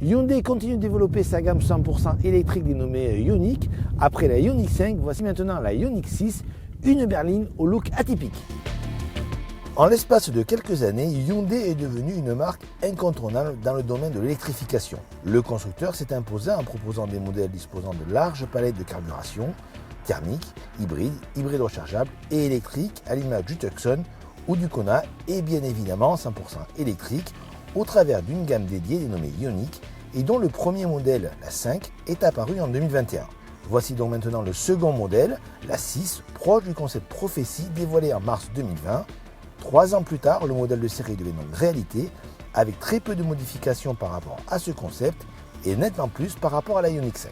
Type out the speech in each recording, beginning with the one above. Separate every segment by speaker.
Speaker 1: Hyundai continue de développer sa gamme 100% électrique dénommée Ioniq. Après la Ioniq 5, voici maintenant la Ioniq 6, une berline au look atypique. En l'espace de quelques années, Hyundai est devenu une marque incontournable dans le domaine de l'électrification. Le constructeur s'est imposé en proposant des modèles disposant de larges palettes de carburation, thermique, hybride rechargeable et électrique à l'image du Tucson ou du Kona et bien évidemment 100% électrique au travers d'une gamme dédiée dénommée Ioniq et dont le premier modèle, la 5, est apparu en 2021. Voici donc maintenant le second modèle, la 6, proche du concept Prophétie dévoilé en mars 2020. 3 ans plus tard, le modèle de série devient donc réalité avec très peu de modifications par rapport à ce concept et nettement plus par rapport à la Ioniq 5.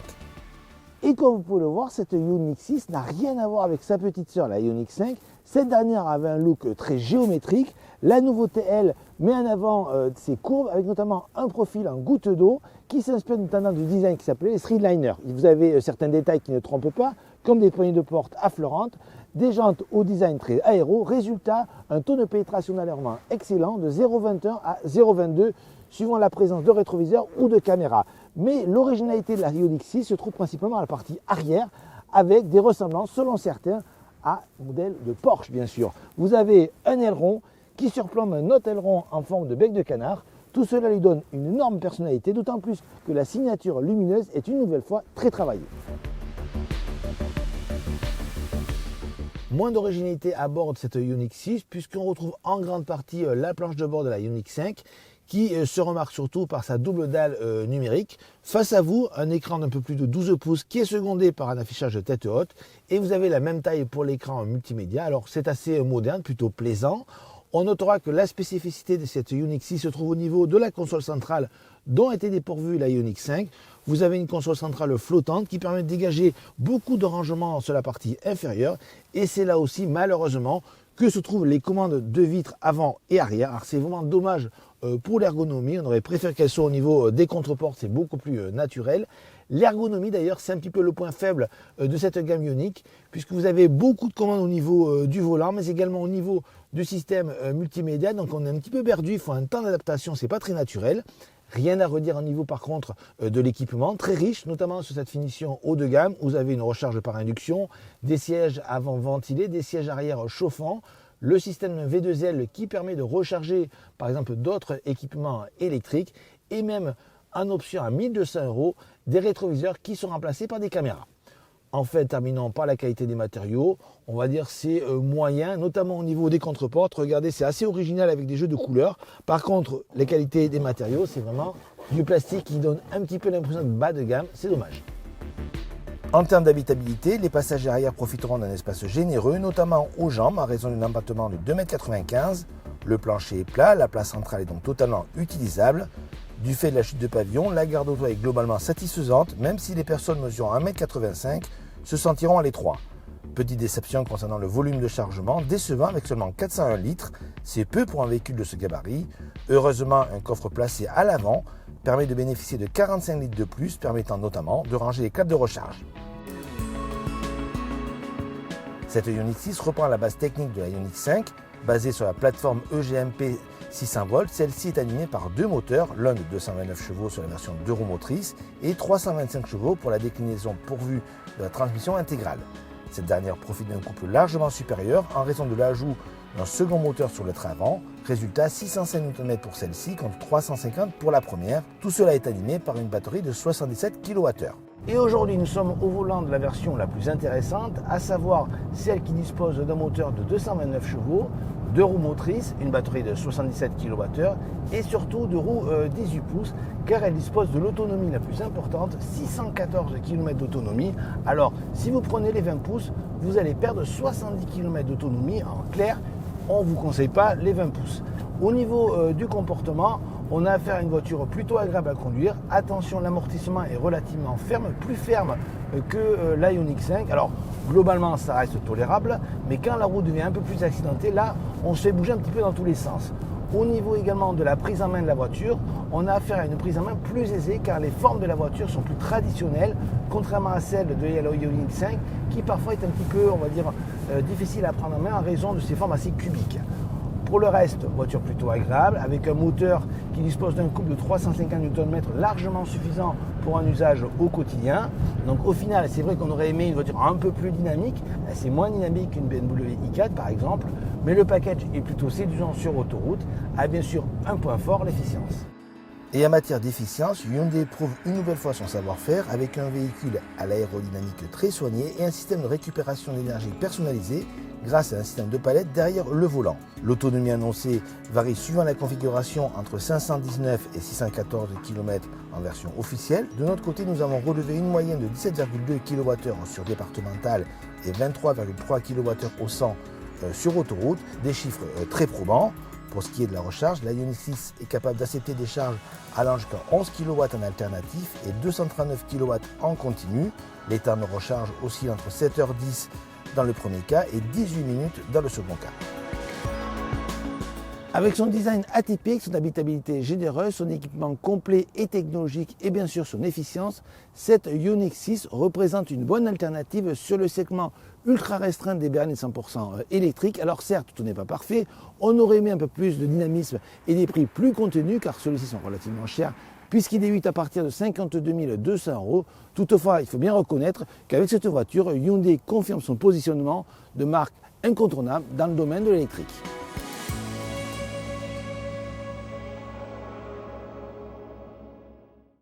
Speaker 1: Et comme vous pouvez le voir, cette Ioniq 6 n'a rien à voir avec sa petite sœur, la Ioniq 5. Cette dernière avait un look très géométrique. La nouveauté, elle, met en avant ses courbes avec notamment un profil en goutte d'eau qui s'inspire notamment du design qui s'appelait les Streetliners. Vous avez certains détails qui ne trompent pas, comme des poignées de porte affleurantes, des jantes au design très aéro. Résultat, un taux de pénétration d'alertement excellent de 0,21 à 0,22 suivant la présence de rétroviseur ou de caméra. Mais l'originalité de la Ioniq 6 se trouve principalement à la partie arrière avec des ressemblances selon certains à modèle de Porsche bien sûr. Vous avez un aileron qui surplombe un autre aileron en forme de bec de canard. Tout cela lui donne une énorme personnalité, d'autant plus que la signature lumineuse est une nouvelle fois très travaillée. Moins d'originalité à bord de cette Ioniq 6 puisqu'on retrouve en grande partie la planche de bord de la Ioniq 5 qui se remarque surtout par sa double dalle numérique. Face à vous, un écran d'un peu plus de 12 pouces qui est secondé par un affichage tête haute et vous avez la même taille pour l'écran multimédia. Alors c'est assez moderne, plutôt plaisant. On notera que la spécificité de cette Ioniq 6 se trouve au niveau de la console centrale dont était dépourvue la Ioniq 5. Vous avez une console centrale flottante qui permet de dégager beaucoup de rangement sur la partie inférieure et c'est là aussi malheureusement que se trouvent les commandes de vitres avant et arrière. Alors c'est vraiment dommage pour l'ergonomie, on aurait préféré qu'elles soient au niveau des contreportes, c'est beaucoup plus naturel. L'ergonomie d'ailleurs c'est un petit peu le point faible de cette gamme Ioniq puisque vous avez beaucoup de commandes au niveau du volant mais également au niveau du système multimédia, donc on est un petit peu perdu, il faut un temps d'adaptation, c'est pas très naturel. Rien à redire au niveau par contre de l'équipement, très riche, notamment sur cette finition haut de gamme. Vous avez une recharge par induction, des sièges avant ventilés, des sièges arrière chauffants, le système V2L qui permet de recharger par exemple d'autres équipements électriques et même en option à 1200 €, des rétroviseurs qui sont remplacés par des caméras. En fait, terminons par la qualité des matériaux, on va dire c'est moyen, notamment au niveau des contreportes. Regardez, c'est assez original avec des jeux de couleurs. Par contre, la qualité des matériaux, c'est vraiment du plastique qui donne un petit peu l'impression de bas de gamme, c'est dommage. En termes d'habitabilité, les passagers arrière profiteront d'un espace généreux, notamment aux jambes, en raison d'un empattement de 2,95 m. Le plancher est plat, la place centrale est donc totalement utilisable. Du fait de la chute de pavillon, la garde auto est globalement satisfaisante, même si les personnes mesurant 1,85 m se sentiront à l'étroit. Petite déception concernant le volume de chargement, décevant avec seulement 401 litres, c'est peu pour un véhicule de ce gabarit. Heureusement, un coffre placé à l'avant permet de bénéficier de 45 litres de plus, permettant notamment de ranger les câbles de recharge. Cette Ioniq 6 reprend la base technique de la Ioniq 5, basée sur la plateforme EGMP 600 volts, celle-ci est animée par deux moteurs, l'un de 229 chevaux sur la version 2 roues motrices et 325 chevaux pour la déclinaison pourvue de la transmission intégrale. Cette dernière profite d'un couple largement supérieur en raison de l'ajout d'un second moteur sur le train avant. Résultat, 605 Nm pour celle-ci contre 350 pour la première. Tout cela est animé par une batterie de 77 kWh. Et aujourd'hui, nous sommes au volant de la version la plus intéressante, à savoir celle qui dispose d'un moteur de 229 chevaux, 2 roues motrices, une batterie de 77 kWh et surtout de roues 18 pouces car elle dispose de l'autonomie la plus importante, 614 km d'autonomie. Alors si vous prenez les 20 pouces, vous allez perdre 70 km d'autonomie. En clair, on ne vous conseille pas les 20 pouces. Au niveau du comportement, on a affaire à une voiture plutôt agréable à conduire. Attention, l'amortissement est relativement ferme, plus ferme que la Ioniq 5. Alors, globalement, ça reste tolérable, mais quand la route devient un peu plus accidentée, là, on se fait bouger un petit peu dans tous les sens. Au niveau également de la prise en main de la voiture, on a affaire à une prise en main plus aisée car les formes de la voiture sont plus traditionnelles, contrairement à celle de la Ioniq 5 qui parfois est un petit peu, on va dire, difficile à prendre en main en raison de ses formes assez cubiques. Pour le reste, voiture plutôt agréable, avec un moteur qui dispose d'un couple de 350 Nm largement suffisant pour un usage au quotidien. Donc au final, c'est vrai qu'on aurait aimé une voiture un peu plus dynamique. C'est moins dynamique qu'une BMW i4 par exemple, mais le package est plutôt séduisant sur autoroute, a bien sûr un point fort, l'efficience. Et en matière d'efficience, Hyundai prouve une nouvelle fois son savoir-faire avec un véhicule à l'aérodynamique très soigné et un système de récupération d'énergie personnalisé grâce à un système de palette derrière le volant. L'autonomie annoncée varie suivant la configuration entre 519 et 614 km en version officielle. De notre côté, nous avons relevé une moyenne de 17,2 kWh sur départemental et 23,3 kWh au 100 sur autoroute, des chiffres très probants. Pour ce qui est de la recharge, la Ioniq 6 est capable d'accepter des charges allant jusqu'à 11 kW en alternatif et 239 kW en continu. Les temps de recharge oscillent entre 7h10 dans le premier cas et 18 minutes dans le second cas. Avec son design atypique, son habitabilité généreuse, son équipement complet et technologique et bien sûr son efficience, cette Ioniq 6 représente une bonne alternative sur le segment ultra restreint des berlines 100% électriques. Alors certes, tout n'est pas parfait, on aurait aimé un peu plus de dynamisme et des prix plus contenus car ceux-ci sont relativement chers puisqu'ils débutent à partir de 52 200 €. Toutefois, il faut bien reconnaître qu'avec cette voiture, Hyundai confirme son positionnement de marque incontournable dans le domaine de l'électrique.